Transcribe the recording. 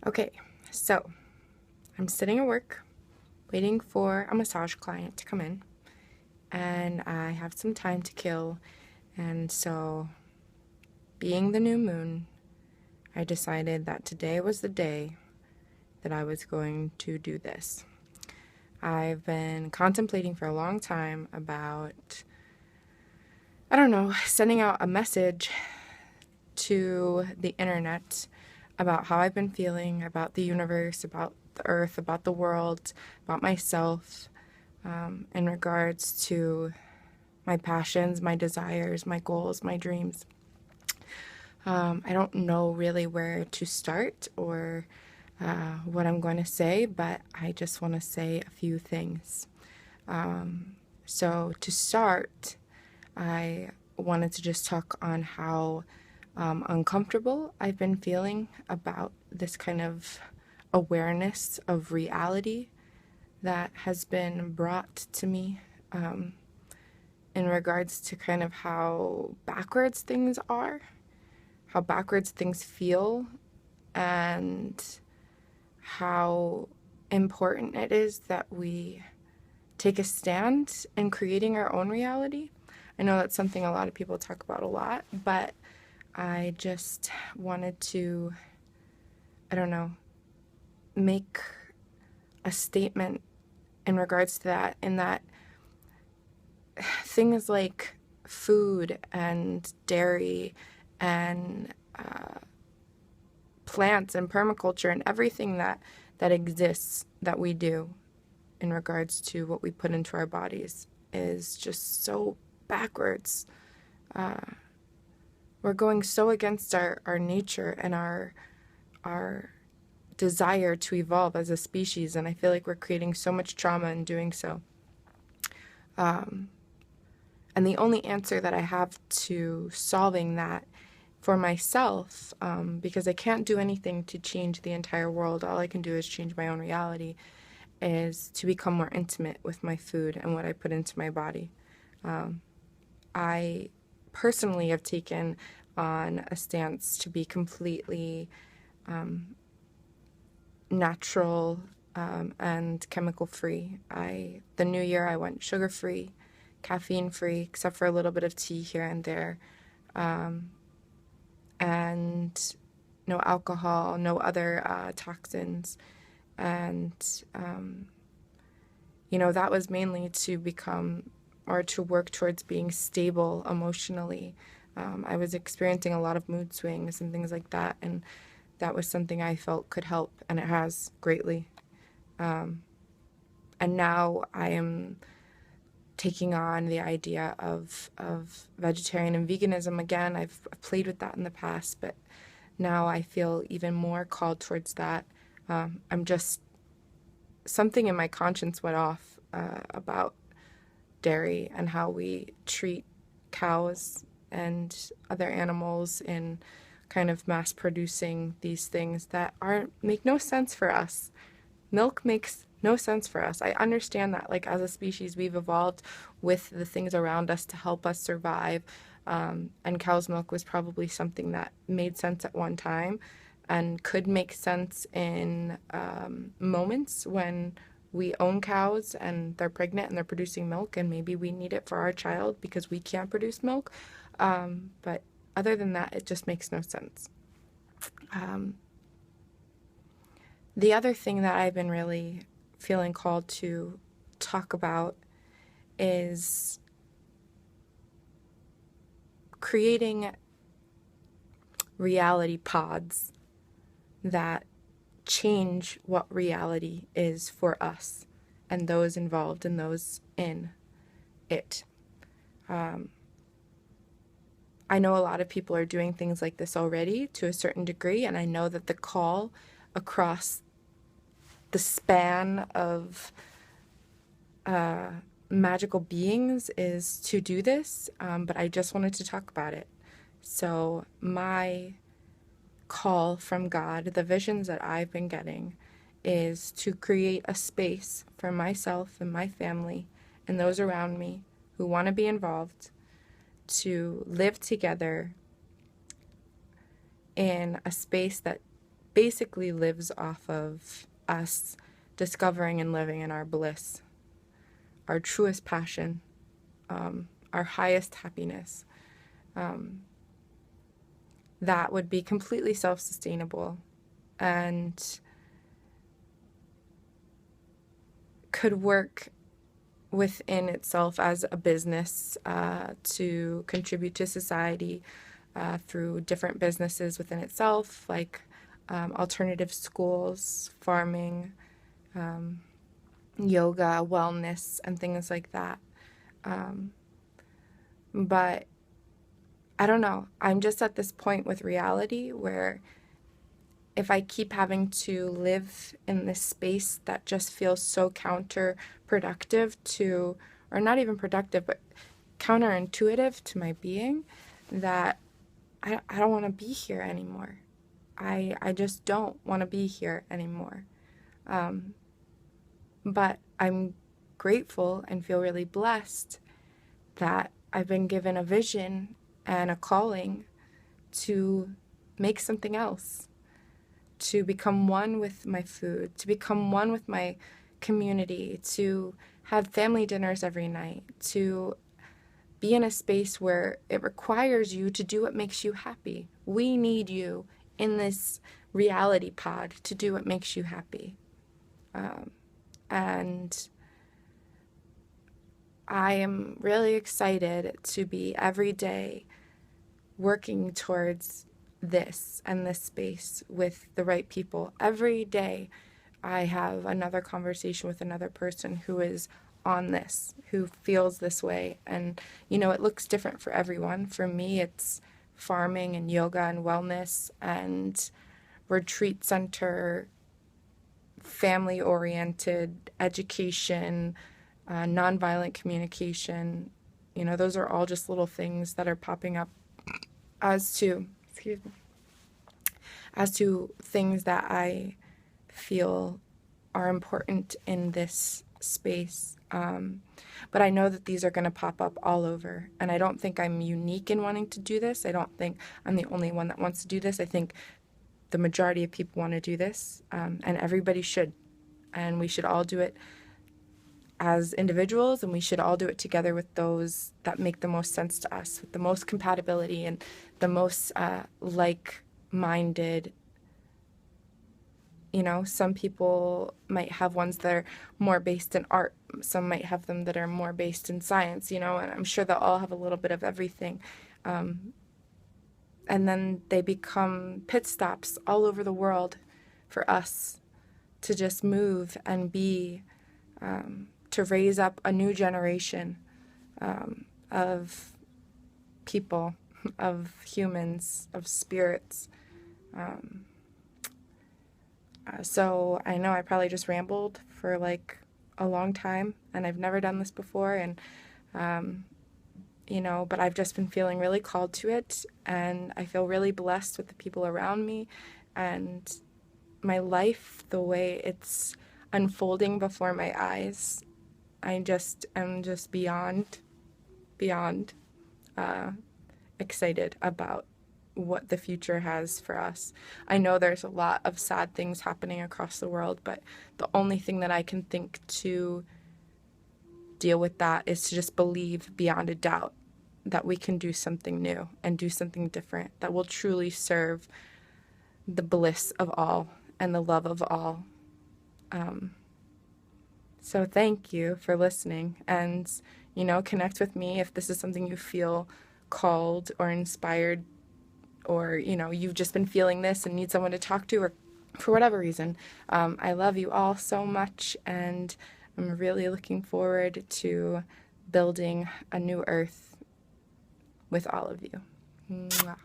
Okay, so I'm sitting at work waiting for a massage client to come in, and I have some time to kill. And so, being the new moon, I decided that today was the day that I was going to do this. I've been contemplating for a long time about, I don't know, sending out a message to the internet about how I've been feeling, about the universe, about the earth, about the world, about myself, in regards to my passions, my desires, my goals, my dreams. I don't know really where to start or what I'm going to say, but I just want to say a few things. So, to start, I wanted to just talk on how uncomfortable I've been feeling about this kind of awareness of reality that has been brought to me, in regards to kind of how backwards things are, how backwards things feel, and how important it is that we take a stand in creating our own reality. I know that's something a lot of people talk about a lot, but I just wanted to, I don't know, make a statement in regards to that, in that things like food and dairy and plants and permaculture and everything that exists that we do in regards to what we put into our bodies is just so backwards. We're going so against our nature and our desire to evolve as a species, and I feel like we're creating so much trauma in doing so. And the only answer that I have to solving that for myself, because I can't do anything to change the entire world, all I can do is change my own reality, is to become more intimate with my food and what I put into my body. I personally have taken on a stance to be completely natural and chemical free. The new year I went sugar free, caffeine free, except for a little bit of tea here and there, and no alcohol, no other toxins, and that was mainly to become or to work towards being stable emotionally. I was experiencing a lot of mood swings and things like that, and that was something I felt could help, and it has greatly. And now I am taking on the idea of vegetarian and veganism again. I've played with that in the past, but now I feel even more called towards that. I'm just, something in my conscience went off about dairy and how we treat cows and other animals in kind of mass producing these things that aren't make no sense for us. Milk makes no sense for us. I understand that, like, as a species, we've evolved with the things around us to help us survive. And cow's milk was probably something that made sense at one time and could make sense in moments when we own cows and they're pregnant and they're producing milk, and maybe we need it for our child because we can't produce milk. But other than that, it just makes no sense. The other thing that I've been really feeling called to talk about is creating reality pods that change what reality is for us and those involved and those in it. I know a lot of people are doing things like this already to a certain degree, and I know that the call across the span of magical beings is to do this, but I just wanted to talk about it. So, my call from God, the visions that I've been getting, is to create a space for myself and my family and those around me who want to be involved to live together in a space that basically lives off of us discovering and living in our bliss, our truest passion, our highest happiness. That would be completely self-sustainable and could work within itself as a business to contribute to society through different businesses within itself, like alternative schools, farming, yoga, wellness, and things like that. But I don't know. I'm just at this point with reality where if I keep having to live in this space that just feels so counterproductive to, or not even productive, but counterintuitive to my being, that I don't want to be here anymore. I just don't want to be here anymore. But I'm grateful and feel really blessed that I've been given a vision and a calling to make something else, to become one with my food, to become one with my community, to have family dinners every night, to be in a space where it requires you to do what makes you happy. We need you in this reality pod to do what makes you happy. And I am really excited to be every day working towards this and this space with the right people. Every day I have another conversation with another person who is on this, who feels this way. And, you know, it looks different for everyone. For me, it's farming and yoga and wellness and retreat center, family-oriented education, nonviolent communication. You know, those are all just little things that are popping up as to things that I feel are important in this space. But I know that these are going to pop up all over. And I don't think I'm unique in wanting to do this. I don't think I'm the only one that wants to do this. I think the majority of people want to do this, and everybody should. And we should all do it as individuals, and we should all do it together with those that make the most sense to us, with the most compatibility and the most like-minded. You know, some people might have ones that are more based in art. Some might have them that are more based in science, you know, and I'm sure they'll all have a little bit of everything. And then they become pit stops all over the world for us to just move and be, to raise up a new generation of people, of humans, of spirits. So I know I probably just rambled for like a long time, and I've never done this before, and you know, but I've just been feeling really called to it, and I feel really blessed with the people around me and my life, the way it's unfolding before my eyes. I just am just beyond excited about what the future has for us. I know there's a lot of sad things happening across the world, but the only thing that I can think to deal with that is to just believe beyond a doubt that we can do something new and do something different that will truly serve the bliss of all and the love of all. So thank you for listening, and, you know, connect with me if this is something you feel called or inspired, or, you know, you've just been feeling this and need someone to talk to, or for whatever reason. I love you all so much, and I'm really looking forward to building a new earth with all of you. Mwah.